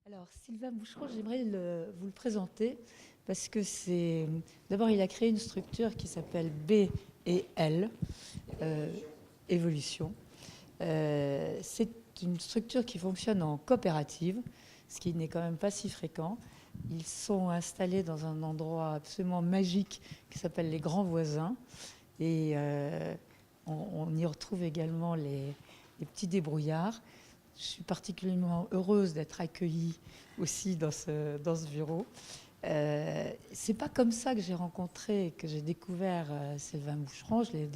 Alors, Sylvain Boucheron, j'aimerais vous le présenter parce que c'est. D'abord, il a créé une structure qui s'appelle B et L, euh, Évolution. C'est une structure qui fonctionne en coopérative, ce qui n'est quand même pas si fréquent. Ils sont installés dans un endroit absolument magique qui s'appelle les Grands Voisins. Et on y retrouve également les petits débrouillards. Je suis particulièrement heureuse d'être accueillie aussi dans ce bureau. C'est pas comme ça que j'ai rencontré, que j'ai découvert Sylvain Boucheron. Je l'ai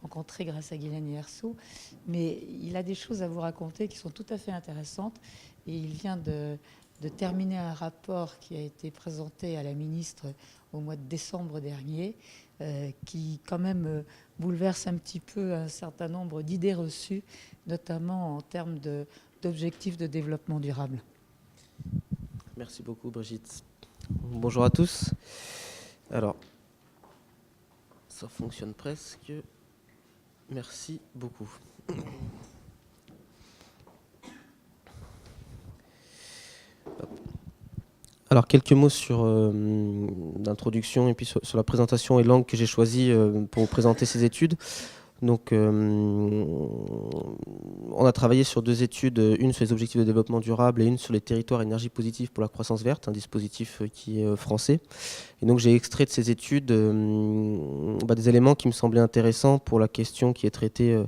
rencontré grâce à Guylaine Hierceau, mais il a des choses à vous raconter qui sont tout à fait intéressantes. Et il vient de terminer un rapport qui a été présenté à la ministre au mois de décembre dernier, qui quand même bouleverse un petit peu un certain nombre d'idées reçues, notamment en termes d'objectifs de développement durable. Merci beaucoup Brigitte. Bonjour à tous. Alors, ça fonctionne presque. Merci beaucoup. Alors, quelques mots sur l'introduction et puis sur la présentation et l'angle que j'ai choisi pour vous présenter ces études. Donc, on a travaillé sur deux études, une sur les objectifs de développement durable et une sur les territoires énergie positive pour la croissance verte, un dispositif qui est français. Et donc, j'ai extrait de ces études des éléments qui me semblaient intéressants pour la question qui est traitée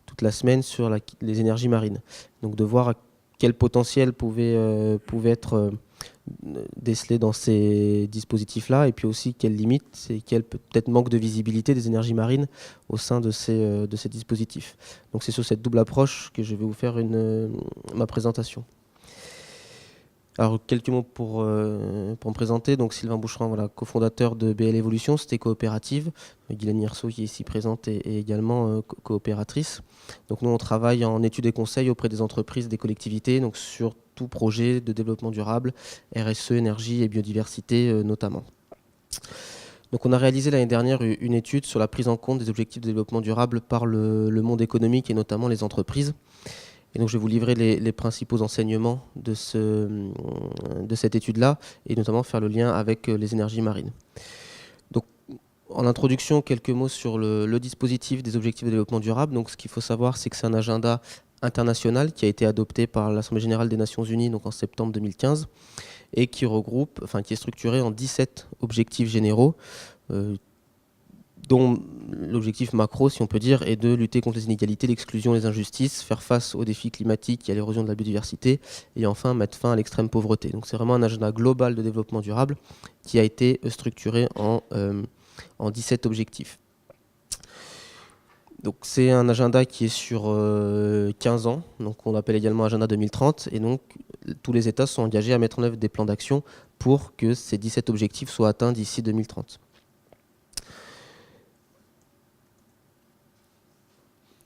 toute la semaine sur les énergies marines. Donc, de voir quel potentiel pouvait être décelé dans ces dispositifs-là, et puis aussi quelles limites et quel peut-être manque de visibilité des énergies marines au sein de ces dispositifs. Donc c'est sur cette double approche que je vais vous faire ma présentation. Alors quelques mots pour me présenter. Donc Sylvain Boucheron, voilà, cofondateur de BL Evolution, c'était coopérative. Guylaine Hierceau qui est ici présente est également coopératrice. Donc nous on travaille en études et conseils auprès des entreprises, des collectivités, donc sur tout projet de développement durable, RSE, énergie et biodiversité notamment. Donc on a réalisé l'année dernière une étude sur la prise en compte des objectifs de développement durable par le monde économique et notamment les entreprises. Et donc je vais vous livrer les principaux enseignements de cette étude-là, et notamment faire le lien avec les énergies marines. Donc en introduction, quelques mots sur le dispositif des objectifs de développement durable. Donc ce qu'il faut savoir, c'est que c'est un agenda international qui a été adopté par l'Assemblée générale des Nations Unies donc en septembre 2015, et qui est structuré en 17 objectifs généraux, dont l'objectif macro, si on peut dire, est de lutter contre les inégalités, l'exclusion, les injustices, faire face aux défis climatiques et à l'érosion de la biodiversité, et enfin mettre fin à l'extrême pauvreté. Donc c'est vraiment un agenda global de développement durable qui a été structuré en 17 objectifs. Donc c'est un agenda qui est sur 15 ans, donc on l'appelle également agenda 2030, et donc tous les États sont engagés à mettre en œuvre des plans d'action pour que ces 17 objectifs soient atteints d'ici 2030.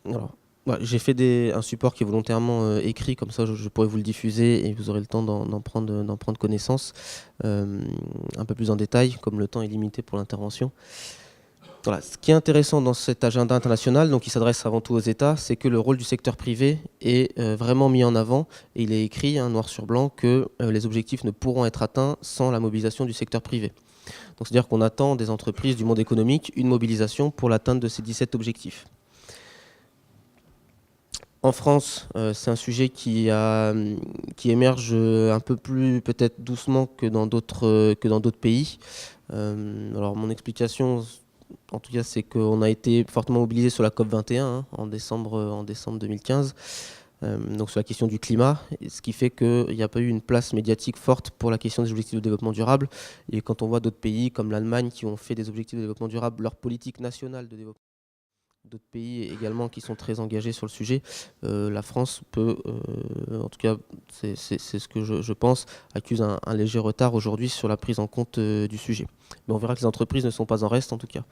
Alors, j'ai fait un support qui est volontairement écrit, comme ça je pourrais vous le diffuser et vous aurez le temps d'en prendre connaissance un peu plus en détail, comme le temps est limité pour l'intervention. Voilà. Ce qui est intéressant dans cet agenda international, donc qui s'adresse avant tout aux États, c'est que le rôle du secteur privé est vraiment mis en avant, et il est écrit noir sur blanc que les objectifs ne pourront être atteints sans la mobilisation du secteur privé. Donc c'est-à-dire qu'on attend des entreprises du monde économique une mobilisation pour l'atteinte de ces 17 objectifs. En France, c'est un sujet qui émerge un peu plus peut-être doucement que dans d'autres pays. Alors mon explication, en tout cas, c'est qu'on a été fortement mobilisé sur la COP21 en décembre 2015, donc sur la question du climat, ce qui fait qu'il n'y a pas eu une place médiatique forte pour la question des objectifs de développement durable. Et quand on voit d'autres pays comme l'Allemagne qui ont fait des objectifs de développement durable leur politique nationale de développement, d'autres pays également qui sont très engagés sur le sujet, la France peut, en tout cas c'est ce que je pense, accuse un léger retard aujourd'hui sur la prise en compte du sujet. Mais on verra que les entreprises ne sont pas en reste en tout cas.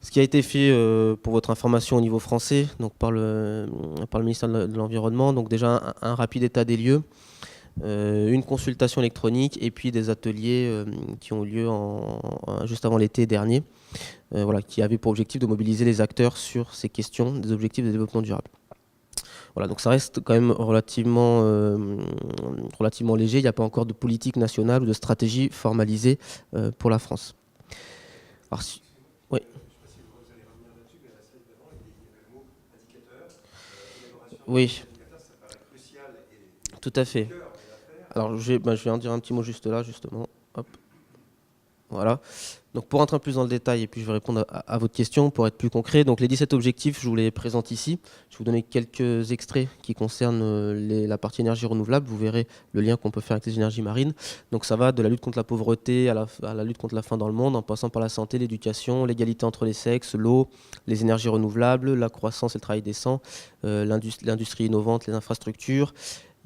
Ce qui a été fait pour votre information au niveau français, donc par le ministère de l'Environnement, donc déjà un rapide état des lieux, une consultation électronique et puis des ateliers qui ont eu lieu juste avant l'été dernier, qui avaient pour objectif de mobiliser les acteurs sur ces questions des objectifs de développement durable. Voilà, donc ça reste quand même relativement léger. Il n'y a pas encore de politique nationale ou de stratégie formalisée pour la France. Alors, oui. Oui, tout à fait. Alors, je vais en dire un petit mot juste là, justement. Hop. Voilà. Donc pour rentrer plus dans le détail, et puis je vais répondre à votre question, pour être plus concret. Donc les 17 objectifs, je vous les présente ici. Je vais vous donner quelques extraits qui concernent la partie énergie renouvelable. Vous verrez le lien qu'on peut faire avec les énergies marines. Donc ça va de la lutte contre la pauvreté à la lutte contre la faim dans le monde, en passant par la santé, l'éducation, l'égalité entre les sexes, l'eau, les énergies renouvelables, la croissance et le travail décent, l'industrie innovante, les infrastructures,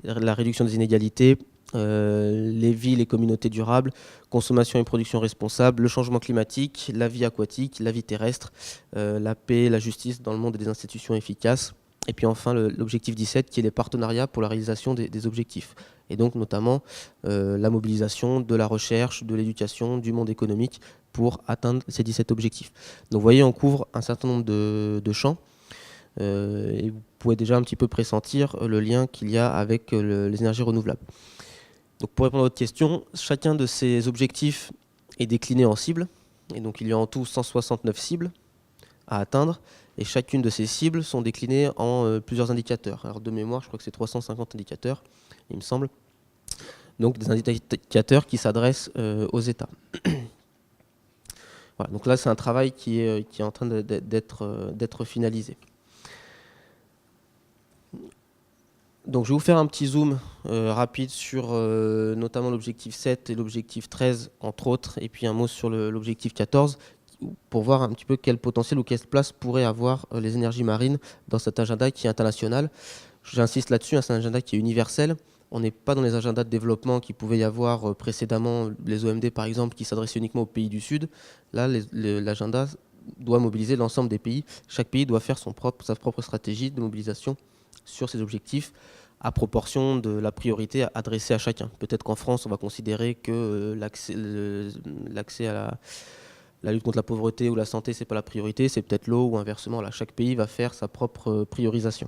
la réduction des inégalités, les villes et communautés durables, consommation et production responsable, le changement climatique, la vie aquatique, la vie terrestre, la paix, la justice dans le monde et des institutions efficaces. Et puis enfin l'objectif 17 qui est les partenariats pour la réalisation des objectifs. Et donc notamment la mobilisation de la recherche, de l'éducation, du monde économique pour atteindre ces 17 objectifs. Donc vous voyez, on couvre un certain nombre de champs. Et vous pouvez déjà un petit peu pressentir le lien qu'il y a avec les énergies renouvelables. Donc pour répondre à votre question, chacun de ces objectifs est décliné en cibles. Et donc il y a en tout 169 cibles à atteindre. Et chacune de ces cibles sont déclinées en plusieurs indicateurs. Alors de mémoire, je crois que c'est 350 indicateurs, il me semble. Donc des indicateurs qui s'adressent aux États. Voilà, donc là c'est un travail qui est en train d'être finalisé. Donc je vais vous faire un petit zoom rapide sur notamment l'objectif 7 et l'objectif 13 entre autres, et puis un mot sur l'objectif 14 pour voir un petit peu quel potentiel ou quelle place pourraient avoir les énergies marines dans cet agenda qui est international. J'insiste là-dessus, c'est un agenda qui est universel. On n'est pas dans les agendas de développement qui pouvaient y avoir précédemment, les OMD par exemple, qui s'adressaient uniquement aux pays du Sud. Là, l'agenda doit mobiliser l'ensemble des pays. Chaque pays doit faire sa propre stratégie de mobilisation sur ces objectifs à proportion de la priorité adressée à chacun. Peut-être qu'en France, on va considérer que l'accès à la lutte contre la pauvreté ou la santé, c'est pas la priorité, c'est peut-être l'eau ou inversement. Là, chaque pays va faire sa propre priorisation.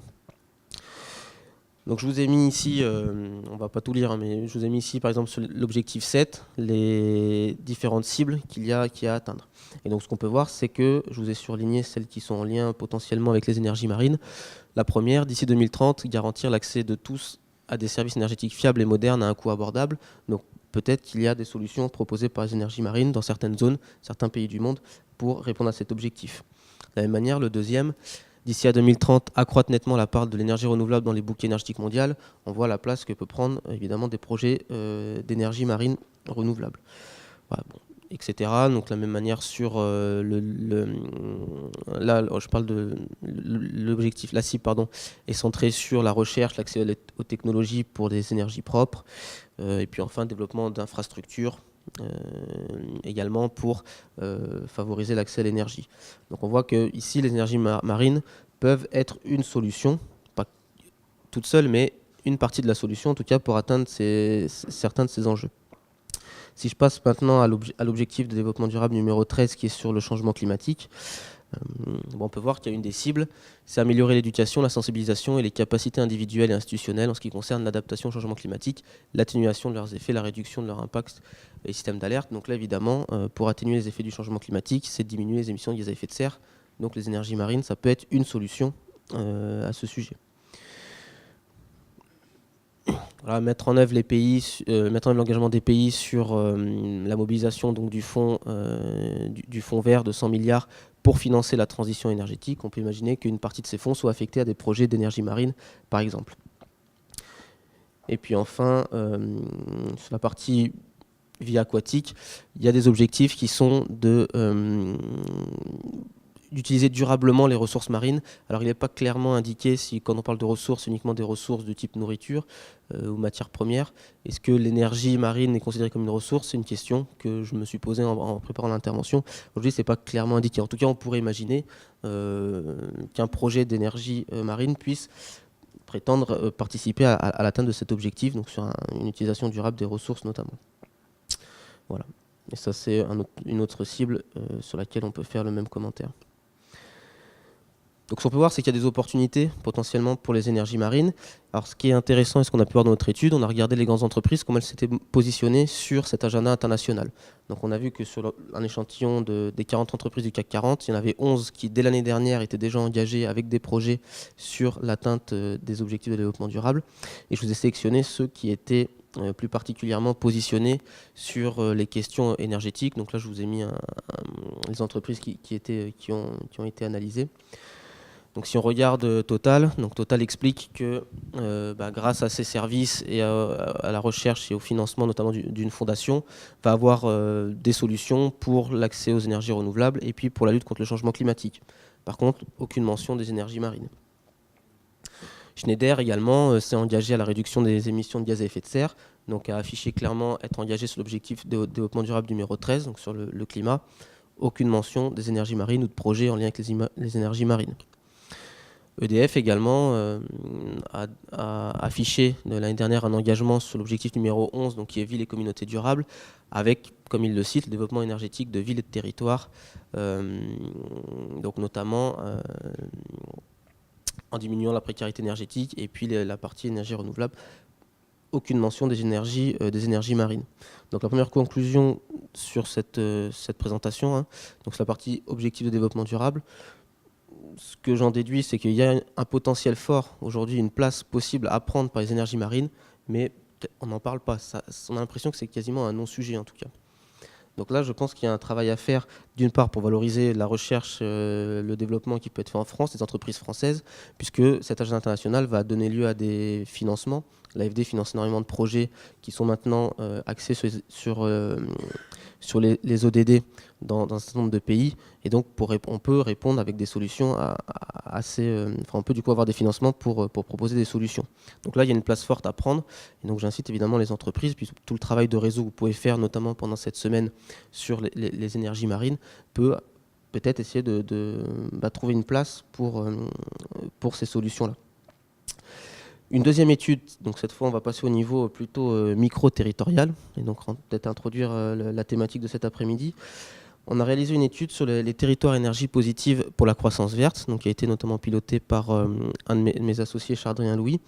Donc je vous ai mis ici, on va pas tout lire, hein, mais je vous ai mis ici par exemple sur l'objectif 7, les différentes cibles qu'il y a à atteindre. Et donc ce qu'on peut voir, c'est que je vous ai surligné celles qui sont en lien potentiellement avec les énergies marines. La première, d'ici 2030, garantir l'accès de tous à des services énergétiques fiables et modernes à un coût abordable. Donc peut-être qu'il y a des solutions proposées par les énergies marines dans certaines zones, certains pays du monde, pour répondre à cet objectif. De la même manière, le deuxième, d'ici à 2030, accroître nettement la part de l'énergie renouvelable dans les bouquets énergétiques mondiales. On voit la place que peut prendre évidemment des projets d'énergie marine renouvelable. Voilà, bon, etc. Donc de la même manière sur là, je parle de l'objectif, la cible pardon, est centrée sur la recherche, l'accès aux technologies pour des énergies propres, et puis enfin développement d'infrastructures. Également pour favoriser l'accès à l'énergie. Donc on voit que ici les énergies marines peuvent être une solution, pas toute seule, mais une partie de la solution, en tout cas pour atteindre certains de ces enjeux. Si je passe maintenant à l'objectif de développement durable numéro 13 qui est sur le changement climatique, on peut voir qu'il y a une des cibles, c'est améliorer l'éducation, la sensibilisation et les capacités individuelles et institutionnelles en ce qui concerne l'adaptation au changement climatique, l'atténuation de leurs effets, la réduction de leur impact et les systèmes d'alerte. Donc là, évidemment, pour atténuer les effets du changement climatique, c'est de diminuer les émissions de gaz à effet de serre. Donc les énergies marines, ça peut être une solution à ce sujet. Voilà, mettre en œuvre l'engagement des pays sur la mobilisation donc, du fonds vert de 100 milliards pour financer la transition énergétique. On peut imaginer qu'une partie de ces fonds soit affectée à des projets d'énergie marine, par exemple. Et puis enfin, sur la partie vie aquatique, il y a des objectifs qui sont d'utiliser durablement les ressources marines. Alors il n'est pas clairement indiqué si quand on parle de ressources, uniquement des ressources de type nourriture ou matières premières. Est-ce que l'énergie marine est considérée comme une ressource? C'est une question que je me suis posée en préparant l'intervention. Aujourd'hui, ce n'est pas clairement indiqué. En tout cas, on pourrait imaginer qu'un projet d'énergie marine puisse prétendre participer à l'atteinte de cet objectif, donc sur une utilisation durable des ressources notamment. Voilà. Et ça, c'est une autre cible sur laquelle on peut faire le même commentaire. Donc ce qu'on peut voir, c'est qu'il y a des opportunités potentiellement pour les énergies marines. Alors ce qui est intéressant et ce qu'on a pu voir dans notre étude, on a regardé les grandes entreprises, comment elles s'étaient positionnées sur cet agenda international. Donc on a vu que sur un échantillon des 40 entreprises du CAC 40, il y en avait 11 qui dès l'année dernière étaient déjà engagées avec des projets sur l'atteinte des objectifs de développement durable. Et je vous ai sélectionné ceux qui étaient plus particulièrement positionnés sur les questions énergétiques. Donc là je vous ai mis les entreprises qui ont été analysées. Donc si on regarde Total, donc Total explique que grâce à ses services et à la recherche et au financement notamment d'une fondation, va avoir des solutions pour l'accès aux énergies renouvelables et puis pour la lutte contre le changement climatique. Par contre, aucune mention des énergies marines. Schneider également s'est engagé à la réduction des émissions de gaz à effet de serre, donc a affiché clairement être engagé sur l'objectif de développement durable numéro 13, donc sur le climat. Aucune mention des énergies marines ou de projets en lien avec les énergies marines. EDF également a affiché l'année dernière un engagement sur l'objectif numéro 11, donc qui est ville et communautés durables, avec, comme il le cite, le développement énergétique de villes et de territoires, donc notamment en diminuant la précarité énergétique et puis la partie énergie renouvelable. Aucune mention des énergies marines. Donc la première conclusion sur cette présentation, donc c'est la partie objectif de développement durable. Ce que j'en déduis, c'est qu'il y a un potentiel fort aujourd'hui, une place possible à prendre par les énergies marines, mais on n'en parle pas. On a l'impression que c'est quasiment un non-sujet en tout cas. Donc là, je pense qu'il y a un travail à faire, d'une part pour valoriser la recherche, le développement qui peut être fait en France, les entreprises françaises, puisque cet agenda international va donner lieu à des financements. L'AFD finance énormément de projets qui sont maintenant axés sur les ODD dans un certain nombre de pays. Et donc, on peut répondre avec des solutions on peut du coup avoir des financements pour proposer des solutions. Donc là, il y a une place forte à prendre. Et donc, j'incite évidemment les entreprises, puis tout le travail de réseau que vous pouvez faire, notamment pendant cette semaine sur les énergies marines, peut peut-être essayer de trouver une place pour ces solutions-là. Une deuxième étude, donc cette fois on va passer au niveau plutôt micro-territorial, et donc peut-être introduire la thématique de cet après-midi. On a réalisé une étude sur les territoires énergie positive pour la croissance verte, donc qui a été notamment pilotée par un de mes associés, Chardrien Louis.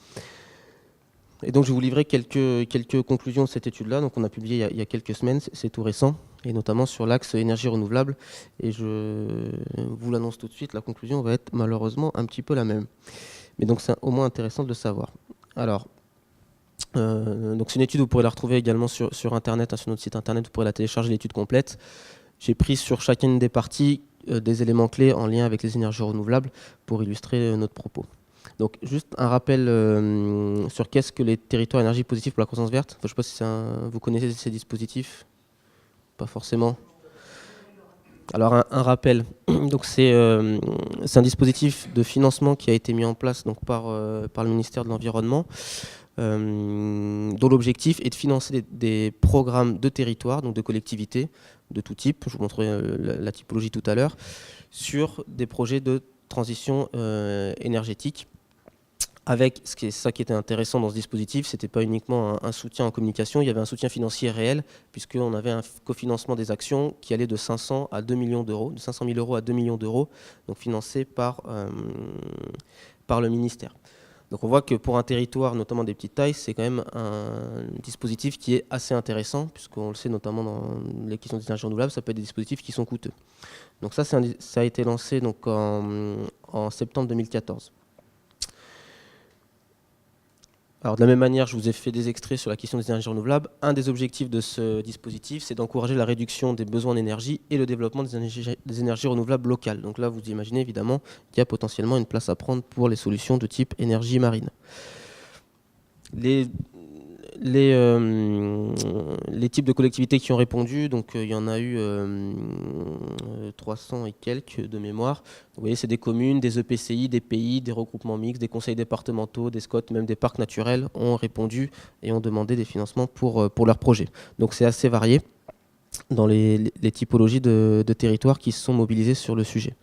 Et donc je vais vous livrer quelques conclusions de cette étude-là. Donc on a publié il y a quelques semaines, c'est tout récent, et notamment sur l'axe énergie renouvelable. Et je vous l'annonce tout de suite, la conclusion va être malheureusement un petit peu la même. Mais donc c'est au moins intéressant de le savoir. Alors, donc c'est une étude, vous pourrez la retrouver également sur Internet, sur notre site Internet, vous pourrez la télécharger, l'étude complète. J'ai pris sur chacune des parties des éléments clés en lien avec les énergies renouvelables pour illustrer notre propos. Donc juste un rappel sur qu'est-ce que les territoires énergie positive pour la croissance verte. Enfin, je ne sais pas si vous connaissez ces dispositifs. Pas forcément. Alors un rappel, donc c'est un dispositif de financement qui a été mis en place donc, par le ministère de l'Environnement, dont l'objectif est de financer des programmes de territoire, donc de collectivités de tout type, je vous montrerai la typologie tout à l'heure, sur des projets de transition énergétique. Avec ça qui était intéressant dans ce dispositif, ce n'était pas uniquement un soutien en communication, il y avait un soutien financier réel, puisqu'on avait un cofinancement des actions qui allait de 500 à 2 millions d'euros, de 500 000 euros à 2 millions d'euros, donc financé par le ministère. Donc on voit que pour un territoire, notamment des petites tailles, c'est quand même un dispositif qui est assez intéressant, puisqu'on le sait notamment dans les questions d'énergie renouvelable, ça peut être des dispositifs qui sont coûteux. Donc ça a été lancé donc, en septembre 2014. Alors de la même manière, je vous ai fait des extraits sur la question des énergies renouvelables. Un des objectifs de ce dispositif, c'est d'encourager la réduction des besoins d'énergie et le développement des énergies renouvelables locales. Donc là, vous imaginez évidemment qu'il y a potentiellement une place à prendre pour les solutions de type énergie marine. Les types de collectivités qui ont répondu, donc il y en a eu 300 et quelques de mémoire. Vous voyez, c'est des communes, des EPCI, des pays, des regroupements mixtes, des conseils départementaux, des SCOT, même des parcs naturels ont répondu et ont demandé des financements pour leurs projets. Donc c'est assez varié dans les typologies de territoires qui se sont mobilisés sur le sujet.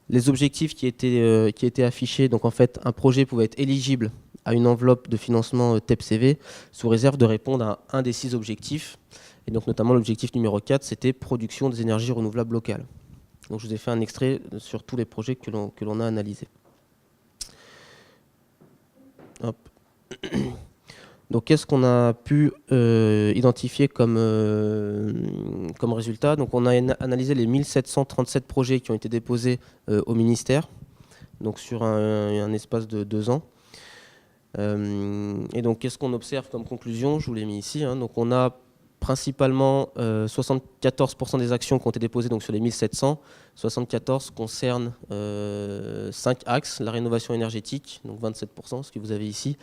Les objectifs qui étaient affichés, donc en fait un projet pouvait être éligible à une enveloppe de financement TEPCV sous réserve de répondre à un des 6 objectifs. Et donc notamment l'objectif numéro 4, c'était production des énergies renouvelables locales. Donc je vous ai fait un extrait sur tous les projets que l'on a analysés. Hop. Donc qu'est-ce qu'on a pu identifier comme résultat? Donc on a analysé les 1737 projets qui ont été déposés au ministère, donc sur un espace de 2 ans. Et donc qu'est-ce qu'on observe comme conclusion? Je vous l'ai mis ici. Hein. Donc on a principalement 74% des actions qui ont été déposées donc, sur les 1700. 74 concernent 5 axes: la rénovation énergétique, donc 27%, ce que vous avez ici.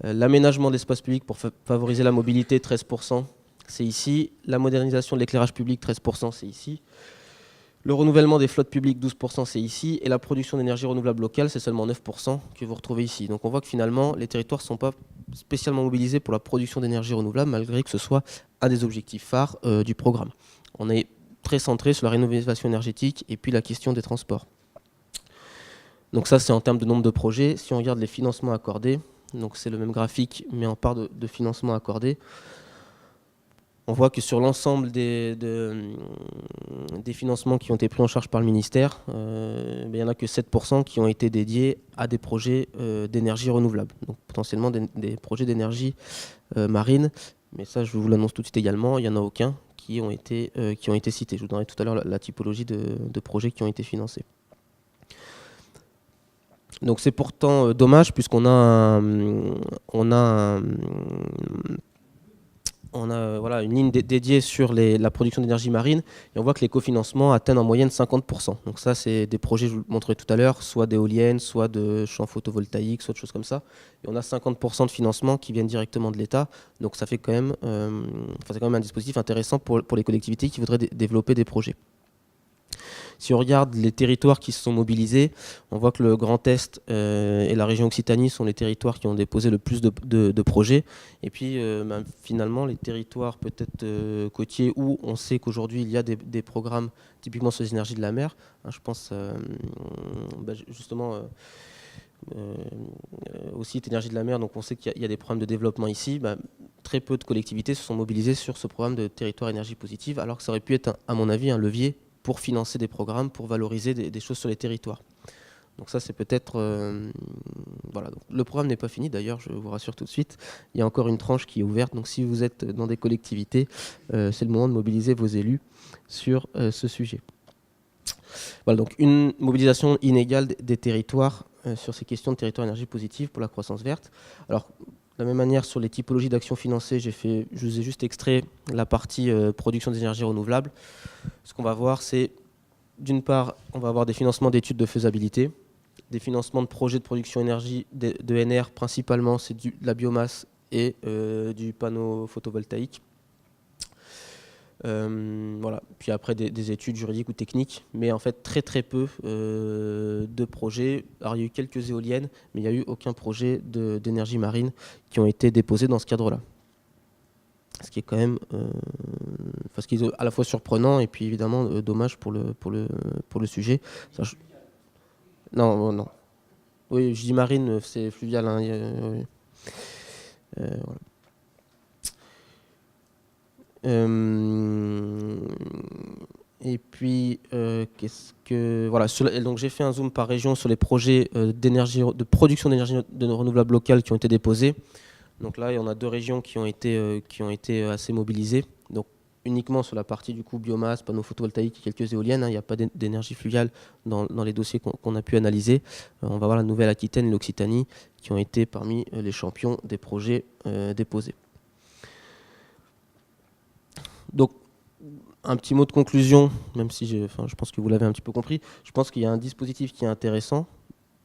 L'aménagement de l'espace public pour favoriser la mobilité, 13%, c'est ici. La modernisation de l'éclairage public, 13%, c'est ici. Le renouvellement des flottes publiques, 12%, c'est ici. Et la production d'énergie renouvelable locale, c'est seulement 9% que vous retrouvez ici. Donc on voit que finalement, les territoires ne sont pas spécialement mobilisés pour la production d'énergie renouvelable, malgré que ce soit un des objectifs phares du programme. On est très centré sur la rénovation énergétique et puis la question des transports. Donc ça, c'est en termes de nombre de projets. Si on regarde les financements accordés, donc c'est le même graphique, mais en part de financement accordé, on voit que sur l'ensemble des financements qui ont été pris en charge par le ministère, il n'y en a que 7% qui ont été dédiés à des projets d'énergie renouvelable, donc potentiellement des projets d'énergie marine. Mais ça, je vous l'annonce tout de suite également, il n'y en a aucun qui ont été cités. Je vous donnerai tout à l'heure la typologie de projets qui ont été financés. Donc c'est pourtant dommage, puisqu'on a voilà, une ligne dédiée sur la production d'énergie marine, et on voit que les cofinancements atteignent en moyenne 50%. Donc ça, c'est des projets, je vous le montrerai tout à l'heure, soit d'éoliennes, soit de champs photovoltaïques, soit de choses comme ça. Et on a 50% de financement qui viennent directement de l'État. Donc ça fait quand même, c'est quand même un dispositif intéressant pour les collectivités qui voudraient développer des projets. Si on regarde les territoires qui se sont mobilisés, on voit que le Grand Est et la région Occitanie sont les territoires qui ont déposé le plus de projets. Et puis finalement, les territoires peut-être côtiers où on sait qu'aujourd'hui il y a des programmes typiquement sur les énergies de la mer. Hein, je pense justement au site énergie de la mer, donc on sait qu'il y a des programmes de développement ici. Très peu de collectivités se sont mobilisées sur ce programme de territoire énergie positive, alors que ça aurait pu être, à mon avis, un levier pour financer des programmes, pour valoriser des choses sur les territoires. Donc ça, c'est peut-être... voilà. Donc, le programme n'est pas fini, d'ailleurs, je vous rassure tout de suite. Il y a encore une tranche qui est ouverte. Donc si vous êtes dans des collectivités, c'est le moment de mobiliser vos élus sur ce sujet. Voilà, donc une mobilisation inégale des territoires sur ces questions de territoire énergie positive pour la croissance verte. Alors, de la même manière, sur les typologies d'actions financées, je vous ai juste extrait la partie production des énergies renouvelables. Ce qu'on va voir, c'est, d'une part, on va avoir des financements d'études de faisabilité, des financements de projets de production énergie de NR, principalement, c'est de la biomasse et du panneau photovoltaïque. Voilà. Puis après, des études juridiques ou techniques, mais en fait, très peu de projets. Alors, il y a eu quelques éoliennes, mais il n'y a eu aucun projet d'énergie marine qui ont été déposés dans ce cadre-là. Ce qui est quand même ce qui est à la fois surprenant et puis évidemment dommage pour le sujet. Ça, non. Oui, je dis marine, c'est fluvial. Hein, oui. Voilà. Et puis, voilà, donc j'ai fait un zoom par région sur les projets de production d'énergie renouvelable locale qui ont été déposés. Donc là, il y en a 2 régions qui ont été assez mobilisées. Donc uniquement sur la partie du coup biomasse, panneaux photovoltaïques et quelques éoliennes. Hein, il n'y a pas d'énergie fluviale dans les dossiers qu'on a pu analyser. On va voir la Nouvelle-Aquitaine et l'Occitanie qui ont été parmi les champions des projets déposés. Donc, un petit mot de conclusion, même si je pense que vous l'avez un petit peu compris. Je pense qu'il y a un dispositif qui est intéressant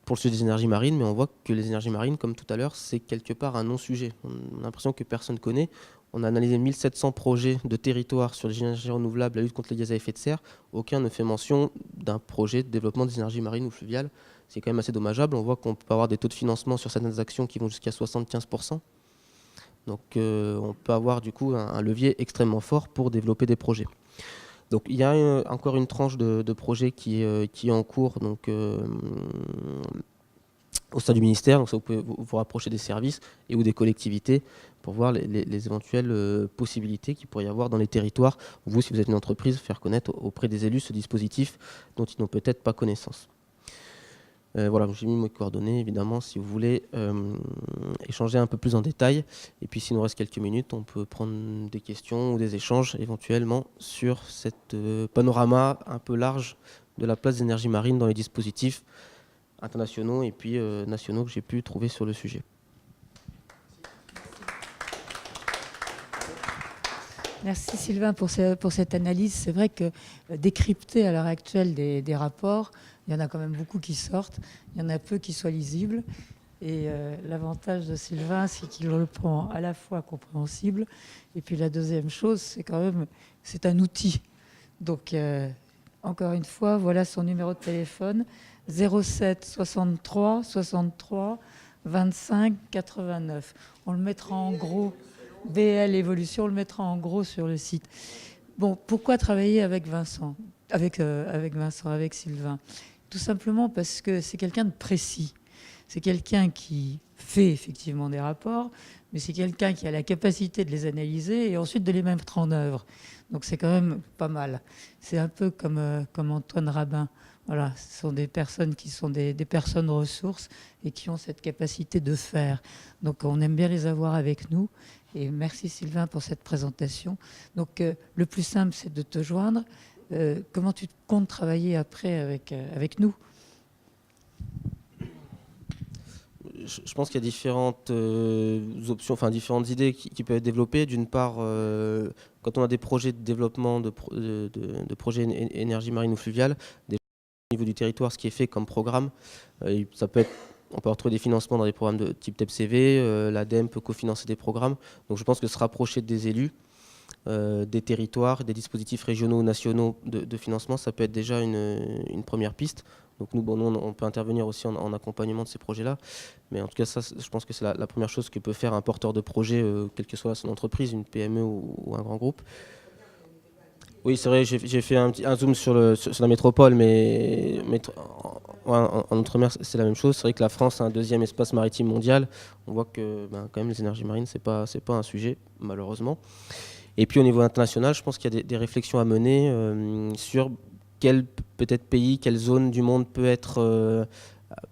pour le sujet des énergies marines, mais on voit que les énergies marines, comme tout à l'heure, c'est quelque part un non-sujet. On a l'impression que personne ne connaît. On a analysé 1700 projets de territoire sur les énergies renouvelables, la lutte contre les gaz à effet de serre. Aucun ne fait mention d'un projet de développement des énergies marines ou fluviales. C'est quand même assez dommageable. On voit qu'on peut avoir des taux de financement sur certaines actions qui vont jusqu'à 75%. Donc on peut avoir du coup un levier extrêmement fort pour développer des projets. Donc il y a encore une tranche de projets qui est en cours, donc au sein du ministère. Donc ça, vous pouvez vous rapprocher des services et ou des collectivités pour voir les éventuelles possibilités qu'il pourrait y avoir dans les territoires. Vous, si vous êtes une entreprise, faire connaître auprès des élus ce dispositif dont ils n'ont peut-être pas connaissance. Voilà, j'ai mis mes coordonnées, évidemment, si vous voulez échanger un peu plus en détail. Et puis, s'il nous reste quelques minutes, on peut prendre des questions ou des échanges, éventuellement, sur cette panorama un peu large de la place des énergies marines dans les dispositifs internationaux et puis nationaux que j'ai pu trouver sur le sujet. Merci Sylvain pour cette analyse. C'est vrai que décrypter à l'heure actuelle des rapports, il y en a quand même beaucoup qui sortent, il y en a peu qui soient lisibles. Et l'avantage de Sylvain, c'est qu'il le prend à la fois compréhensible. Et puis la deuxième chose, c'est quand même, c'est un outil. Donc encore une fois, voilà son numéro de téléphone, 07 63 63 25 89. On le mettra en gros. BL Évolution, on le mettra en gros sur le site. Bon, pourquoi travailler avec Vincent, avec Sylvain? Tout simplement parce que c'est quelqu'un de précis. C'est quelqu'un qui fait effectivement des rapports, mais c'est quelqu'un qui a la capacité de les analyser et ensuite de les mettre en œuvre. Donc c'est quand même pas mal. C'est un peu comme Antoine Rabin. Voilà, ce sont des personnes qui sont des personnes ressources et qui ont cette capacité de faire. Donc on aime bien les avoir avec nous. Et merci Sylvain pour cette présentation. Donc le plus simple, c'est de te joindre. Comment tu comptes travailler après avec nous? Je pense qu'il y a différentes options, enfin différentes idées qui peuvent être développées. D'une part, quand on a des projets de développement de projets énergie marine ou fluviale, au niveau du territoire, ce qui est fait comme programme, ça peut être, on peut retrouver des financements dans des programmes de type TEPCV, l'ADEME peut cofinancer des programmes. Donc je pense que se rapprocher des élus, des territoires, des dispositifs régionaux ou nationaux de financement, ça peut être déjà une première piste. Donc nous, on peut intervenir aussi en accompagnement de ces projets-là. Mais en tout cas, ça, je pense que c'est la première chose que peut faire un porteur de projet, quelle que soit son entreprise, une PME ou un grand groupe. Oui, c'est vrai, j'ai fait un zoom sur la métropole, mais en Outre-mer, c'est la même chose. C'est vrai que la France a un deuxième espace maritime mondial. On voit que quand même les énergies marines, c'est pas un sujet, malheureusement. Et puis au niveau international, je pense qu'il y a des réflexions à mener sur quel peut-être pays, quelle zone du monde peut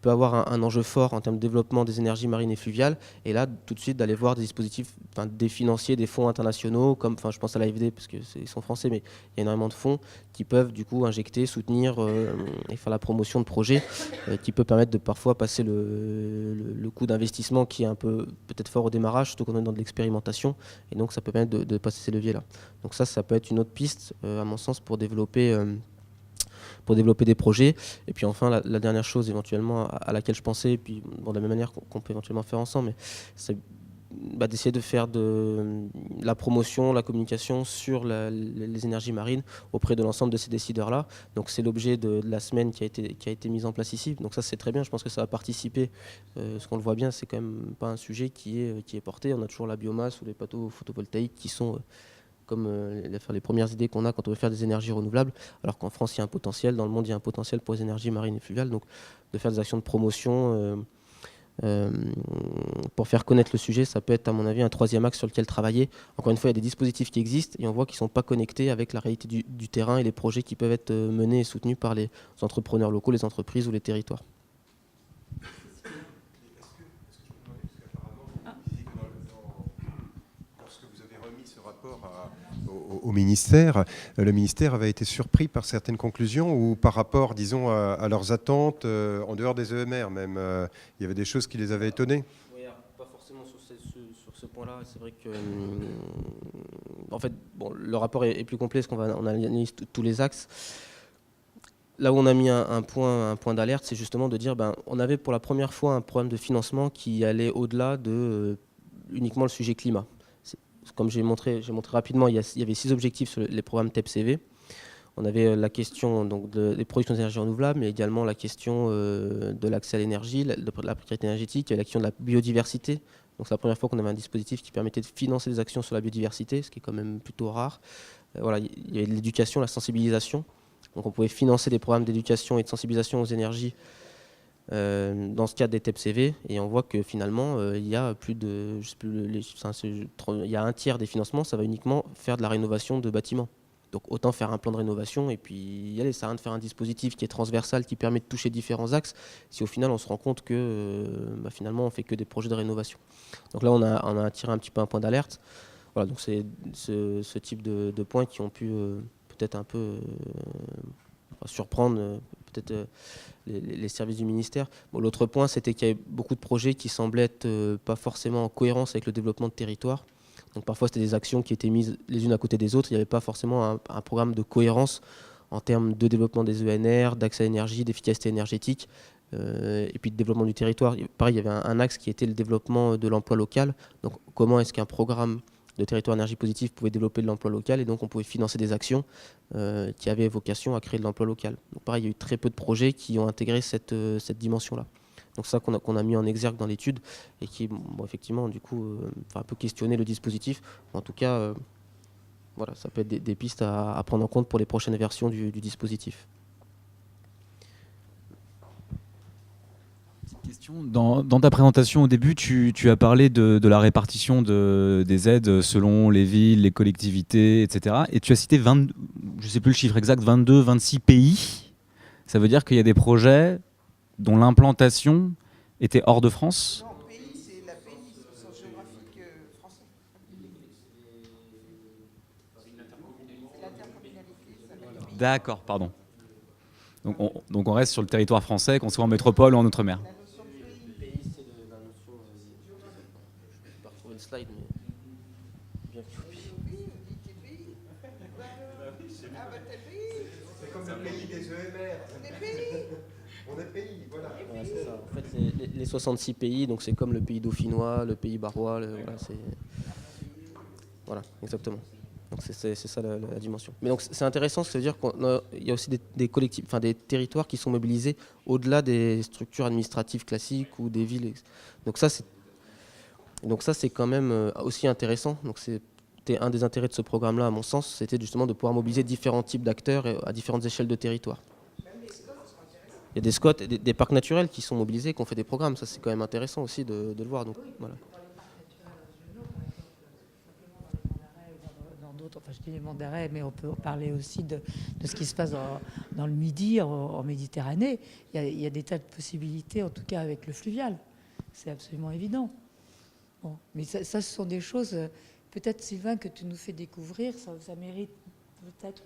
avoir un enjeu fort en termes de développement des énergies marines et fluviales. Et là, tout de suite, d'aller voir des dispositifs, des financiers, des fonds internationaux, comme je pense à l'AFD, parce qu'ils sont français, mais il y a énormément de fonds qui peuvent du coup injecter, soutenir et faire la promotion de projets qui peut permettre de parfois passer le coût d'investissement qui est un peu peut-être fort au démarrage, surtout quand on est dans de l'expérimentation. Et donc, ça peut permettre de passer ces leviers-là. Donc ça peut être une autre piste, à mon sens, pour développer des projets. Et puis enfin, la dernière chose éventuellement à laquelle je pensais, et puis de la même manière qu'on peut éventuellement faire ensemble, c'est d'essayer de faire de la promotion, la communication sur les énergies marines auprès de l'ensemble de ces décideurs-là. Donc c'est l'objet de la semaine qui a été mise en place ici. Donc ça c'est très bien, je pense que ça va participer. Ce qu'on le voit bien, c'est quand même pas un sujet qui est porté. On a toujours la biomasse ou les panneaux photovoltaïques qui sont comme les premières idées qu'on a quand on veut faire des énergies renouvelables, alors qu'en France, il y a un potentiel, dans le monde, il y a un potentiel pour les énergies marines et fluviales, donc de faire des actions de promotion pour faire connaître le sujet, ça peut être, à mon avis, un troisième axe sur lequel travailler. Encore une fois, il y a des dispositifs qui existent et on voit qu'ils ne sont pas connectés avec la réalité du terrain et les projets qui peuvent être menés et soutenus par les entrepreneurs locaux, les entreprises ou les territoires. Au ministère, le ministère avait été surpris par certaines conclusions ou par rapport, disons, à leurs attentes, en dehors des EMR même. Il y avait des choses qui les avaient étonnés. Oui, pas forcément sur ce point-là. C'est vrai que, en fait, le rapport est plus complet parce on analyse tous les axes. Là où on a mis un point d'alerte, c'est justement de dire, on avait pour la première fois un programme de financement qui allait au-delà de uniquement le sujet climat. Comme j'ai montré rapidement, il y avait 6 objectifs sur les programmes TEPCV. On avait la question des productions d'énergie renouvelable, mais également la question de l'accès à l'énergie, de la précarité énergétique, la question de la biodiversité. Donc c'est la première fois qu'on avait un dispositif qui permettait de financer des actions sur la biodiversité, ce qui est quand même plutôt rare. Voilà, il y avait l'éducation, la sensibilisation. Donc on pouvait financer des programmes d'éducation et de sensibilisation aux énergies dans ce cadre des TEPCV, et on voit que finalement, il y a plus de, je sais plus, il y a un tiers des financements, ça va uniquement faire de la rénovation de bâtiments. Donc autant faire un plan de rénovation et puis y aller. Ça sert à rien de faire un dispositif qui est transversal, qui permet de toucher différents axes, si au final on se rend compte que finalement on fait que des projets de rénovation. Donc là on a tiré un petit peu un point d'alerte. Voilà, donc c'est ce type de points qui ont pu peut-être un peu surprendre peut-être les services du ministère. Bon, l'autre point, c'était qu'il y avait beaucoup de projets qui semblaient être pas forcément en cohérence avec le développement de territoire. Donc parfois, c'était des actions qui étaient mises les unes à côté des autres. Il n'y avait pas forcément un programme de cohérence en termes de développement des ENR, d'accès à l'énergie, d'efficacité énergétique, et puis de développement du territoire. Pareil, il y avait un axe qui était le développement de l'emploi local. Donc comment est-ce qu'un programme de territoire énergie positive pouvait développer de l'emploi local, et donc on pouvait financer des actions qui avaient vocation à créer de l'emploi local. Donc pareil, il y a eu très peu de projets qui ont intégré cette dimension-là. Donc c'est ça qu'on a mis en exergue dans l'étude, et qui, bon, effectivement, du coup, un peu questionner le dispositif. En tout cas, voilà, ça peut être des pistes à prendre en compte pour les prochaines versions du dispositif. Question. Dans ta présentation au début, tu as parlé de la répartition des aides selon les villes, les collectivités, etc. Et tu as cité, je ne sais plus le chiffre exact, 22, 26 pays. Ça veut dire qu'il y a des projets dont l'implantation était hors de France? Non, pays, c'est la pays, au sens géographique français. C'est l'intercommunalité. D'accord, pardon. Donc on reste sur le territoire français, qu'on soit en métropole ou en outre-mer. Le pays, c'est la notion. Je ne peux pas retrouver le slide, mais bien que C'est comme le pays des EMR. On est pays, voilà. ouais, c'est ça. En fait, les 66 pays, donc c'est comme le pays dauphinois, le pays barrois, voilà, exactement. Donc c'est ça la dimension. Mais donc c'est intéressant, ça veut dire qu'il y a aussi des collectifs, enfin des territoires qui sont mobilisés au-delà des structures administratives classiques ou des villes. Donc ça c'est quand même aussi intéressant. Donc c'était un des intérêts de ce programme-là, à mon sens, c'était justement de pouvoir mobiliser différents types d'acteurs à différentes échelles de territoire. Il y a des SCOT, des parcs naturels qui sont mobilisés, qui ont fait des programmes. Ça c'est quand même intéressant aussi de le voir. Donc voilà. Enfin, je dis les monts d'arrêt, mais on peut parler aussi de ce qui se passe dans le Midi, en Méditerranée. Il y a des tas de possibilités, en tout cas avec le fluvial. C'est absolument évident. Bon, mais ça, ce sont des choses, peut-être Sylvain, que tu nous fais découvrir. Ça mérite peut-être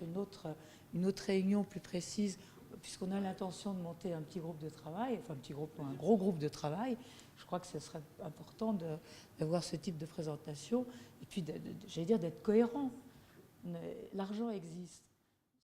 une autre réunion plus précise, puisqu'on a l'intention de monter un petit groupe de travail, enfin un gros groupe de travail. Je crois que ce serait important d'avoir ce type de présentation, et puis, j'allais dire, d'être cohérent. L'argent existe.